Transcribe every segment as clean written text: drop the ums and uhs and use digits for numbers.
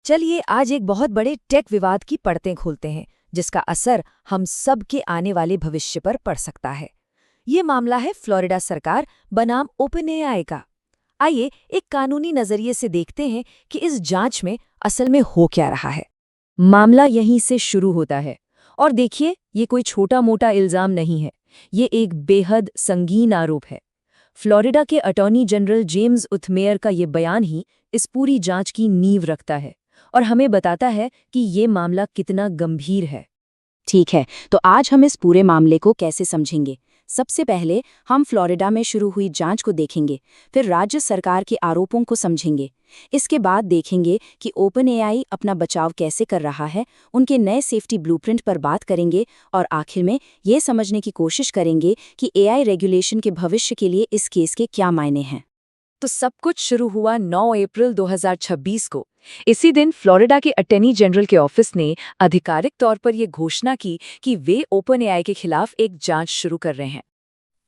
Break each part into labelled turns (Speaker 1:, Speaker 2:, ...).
Speaker 1: चलिए आज एक बहुत बड़े टेक विवाद की परतें खोलते हैं जिसका असर हम सब के आने वाले भविष्य पर पड़ सकता है। ये मामला है फ्लोरिडा सरकार बनाम ओपनएआई का। आइए एक कानूनी नजरिए से देखते हैं कि इस जांच में असल में हो क्या रहा है। मामला यहीं से शुरू होता है और देखिए ये कोई छोटा मोटा इल्जाम नहीं है, ये एक बेहद संगीन आरोप है। फ्लोरिडा के अटॉर्नी जनरल जेम्स उथमेयर का ये बयान ही इस पूरी जांच की नींव रखता है और हमें बताता है कि ये मामला कितना गंभीर है।
Speaker 2: ठीक है, तो आज हम इस पूरे मामले को कैसे समझेंगे? सबसे पहले हम फ्लोरिडा में शुरू हुई जांच को देखेंगे, फिर राज्य सरकार के आरोपों को समझेंगे। इसके बाद देखेंगे कि ओपनएआई अपना बचाव कैसे कर रहा है, उनके नए सेफ्टी ब्लूप्रिंट पर बात करेंगे और आखिर में ये समझने की कोशिश करेंगे कि एआई रेगुलेशन के भविष्य के लिए इस केस के क्या मायने हैं।
Speaker 1: तो सब कुछ शुरू हुआ 9 अप्रैल 2026 को। इसी दिन फ्लोरिडा के अटॉर्नी जनरल के ऑफिस ने आधिकारिक तौर पर यह घोषणा की कि वे ओपनएआई के खिलाफ एक जांच शुरू कर रहे हैं।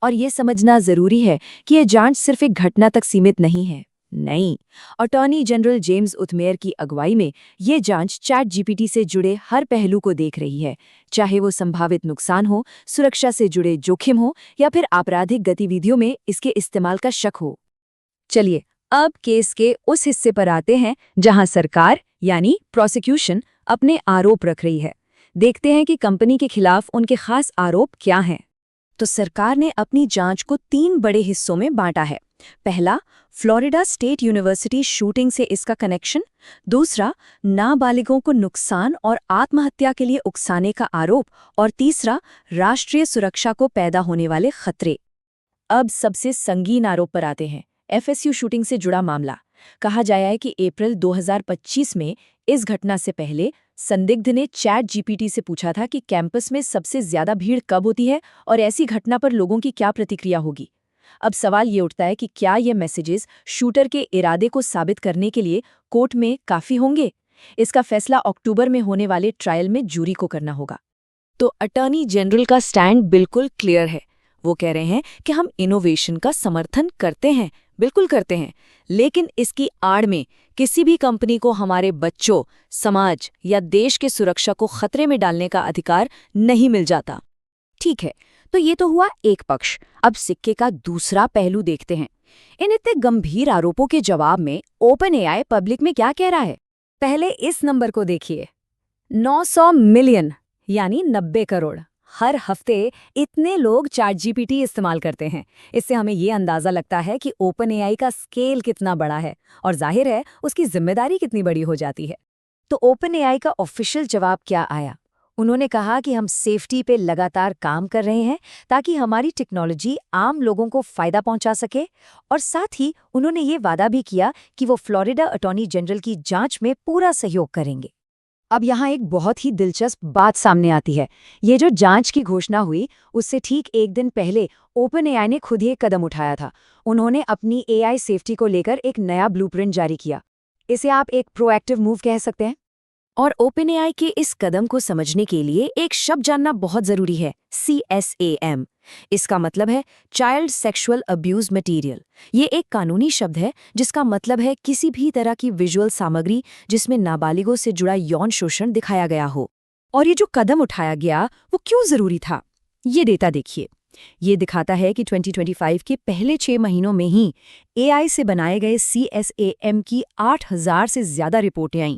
Speaker 1: और ये समझना जरूरी है कि यह जांच सिर्फ एक घटना तक सीमित नहीं है। नहीं, अटॉर्नी जनरल जेम्स उथमेयर की अगुवाई में ये जांच चैट जीपीटी से जुड़े हर पहलू को देख रही है, चाहे वो संभावित नुकसान हो, सुरक्षा से जुड़े जोखिम हो या फिर आपराधिक गतिविधियों में इसके इस्तेमाल का शक हो। चलिए अब केस के उस हिस्से पर आते हैं जहां सरकार यानी प्रोसिक्यूशन अपने आरोप रख रही है। देखते हैं कि कंपनी के खिलाफ उनके खास आरोप क्या हैं। तो सरकार ने अपनी जांच को 3 बड़े हिस्सों में बांटा है। पहला, फ्लोरिडा स्टेट यूनिवर्सिटी शूटिंग से इसका कनेक्शन। दूसरा, नाबालिगों को नुकसान और आत्महत्या के लिए उकसाने का आरोप। और तीसरा, राष्ट्रीय सुरक्षा को पैदा होने वाले खतरे। अब सबसे संगीन आरोप पर आते हैं, एफएसयू शूटिंग से जुड़ा मामला। कहा जाया है कि अप्रैल 2025 में इस घटना से पहले संदिग्ध ने चैट जीपीटी से पूछा था कि कैंपस में सबसे ज्यादा भीड़ कब होती है और ऐसी घटना पर लोगों की क्या प्रतिक्रिया होगी। अब सवाल ये उठता है कि क्या ये मैसेजेस शूटर के इरादे को साबित करने के लिए कोर्ट में काफी होंगे। इसका फैसला अक्टूबर में होने वाले ट्रायल में जूरी को करना होगा। तो अटॉर्नी जनरल का स्टैंड बिल्कुल क्लियर है। वो कह रहे हैं कि हम इनोवेशन का समर्थन करते हैं, बिल्कुल करते हैं, लेकिन इसकी आड़ में किसी भी कंपनी को हमारे बच्चों, समाज या देश के सुरक्षा को खतरे में डालने का अधिकार नहीं मिल जाता। ठीक है, तो ये तो हुआ एक पक्ष। अब सिक्के का दूसरा पहलू देखते हैं। इन इतने गंभीर आरोपों के जवाब में ओपनएआई पब्लिक में क्या कह रहा है। पहले इस नंबर को देखिए, 900 मिलियन यानी 90 करोड़। हर हफ्ते इतने लोग चैट जीपीटी इस्तेमाल करते हैं। इससे हमें ये अंदाजा लगता है कि ओपनएआई का स्केल कितना बड़ा है और जाहिर है उसकी जिम्मेदारी कितनी बड़ी हो जाती है। तो ओपनएआई का ऑफिशियल जवाब क्या आया? उन्होंने कहा कि हम सेफ्टी पे लगातार काम कर रहे हैं ताकि हमारी टेक्नोलॉजी आम लोगों को फायदा पहुंचा सके, और साथ ही उन्होंने ये वादा भी किया कि वो फ्लोरिडा अटॉर्नी जनरल की जांच में पूरा सहयोग करेंगे। अब यहाँ एक बहुत ही दिलचस्प बात सामने आती है। ये जो जांच की घोषणा हुई उससे ठीक एक दिन पहले ओपनएआई ने खुद ही एक कदम उठाया था। उन्होंने अपनी एआई सेफ्टी को लेकर एक नया ब्लूप्रिंट जारी किया। इसे आप एक प्रोएक्टिव मूव कह सकते हैं। और ओपनएआई के इस कदम को समझने के लिए एक शब्द जानना बहुत जरूरी है, CSAM। इसका मतलब है चाइल्ड सेक्सुअल अब्यूज मटेरियल। ये एक कानूनी शब्द है जिसका मतलब है किसी भी तरह की विजुअल सामग्री जिसमें नाबालिगों से जुड़ा यौन शोषण दिखाया गया हो। और ये जो कदम उठाया गया वो क्यों जरूरी था, ये डेटा देखिए। ये दिखाता है कि 2025 के पहले 6 महीनों में ही एआई से बनाए गए CSAM की 8000 से ज्यादा रिपोर्टें आईं।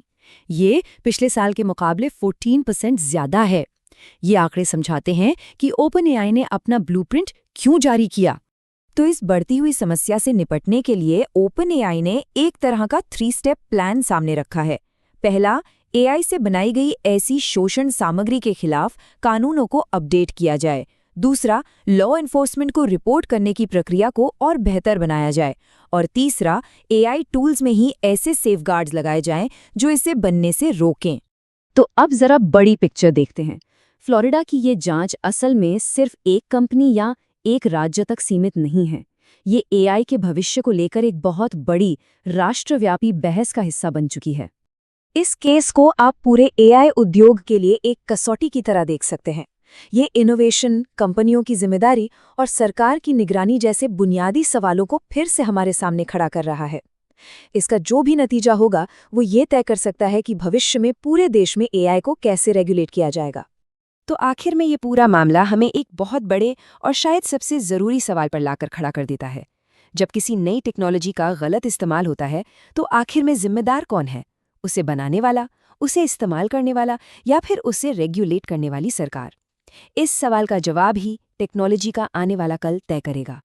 Speaker 1: ये पिछले साल के मुकाबले 14% ज्यादा है। ये आंकड़े समझाते हैं कि ओपनएआई ने अपना ब्लूप्रिंट क्यों जारी किया। तो इस बढ़ती हुई समस्या से निपटने के लिए ओपनएआई ने एक तरह का 3 स्टेप प्लान सामने रखा है। पहला, एआई से बनाई गई ऐसी शोषण सामग्री के खिलाफ कानूनों को अपडेट किया जाए। दूसरा, लॉ एनफोर्समेंट को रिपोर्ट करने की प्रक्रिया को और बेहतर बनाया जाए। और तीसरा, एआई टूल्स में ही ऐसे सेफगार्ड्स लगाए जाएं जो इसे बनने से रोकें। तो अब जरा बड़ी पिक्चर देखते हैं। फ्लोरिडा की ये जांच असल में सिर्फ एक कंपनी या एक राज्य तक सीमित नहीं है। ये एआई के भविष्य को लेकर एक बहुत बड़ी राष्ट्रव्यापी बहस का हिस्सा बन चुकी है। इस केस को आप पूरे एआई उद्योग के लिए एक कसौटी की तरह देख सकते हैं। ये इनोवेशन, कंपनियों की जिम्मेदारी और सरकार की निगरानी जैसे बुनियादी सवालों को फिर से हमारे सामने खड़ा कर रहा है। इसका जो भी नतीजा होगा वो ये तय कर सकता है कि भविष्य में पूरे देश में एआई को कैसे रेगुलेट किया जाएगा।
Speaker 2: तो आखिर में ये पूरा मामला हमें एक बहुत बड़े और शायद सबसे ज़रूरी सवाल पर लाकर खड़ा कर देता है। जब किसी नई टेक्नोलॉजी का गलत इस्तेमाल होता है तो आखिर में जिम्मेदार कौन है? उसे बनाने वाला, उसे इस्तेमाल करने वाला या फिर उसे रेगुलेट करने वाली सरकार? इस सवाल का जवाब ही टेक्नोलॉजी का आने वाला कल तय करेगा।